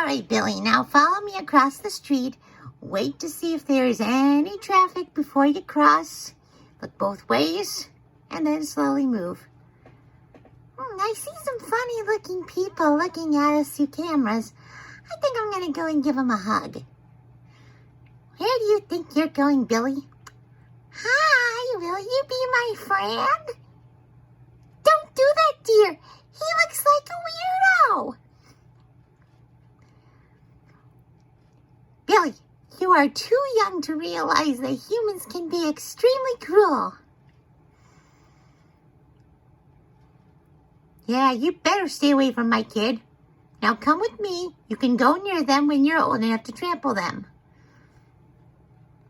All right, Billy, now follow me across the street. Wait to see if there is any traffic before you cross. Look both ways, and then slowly move. I see some funny-looking people looking at us through cameras. I think I'm going to go and give them a hug. Where do you think you're going, Billy? Hi, will you be my friend? Don't do that, dear. He looks like a weirdo. Billy, you are too young to realize that humans can be extremely cruel. Yeah, you better stay away from my kid. Now come with me. You can go near them when you're old enough to trample them.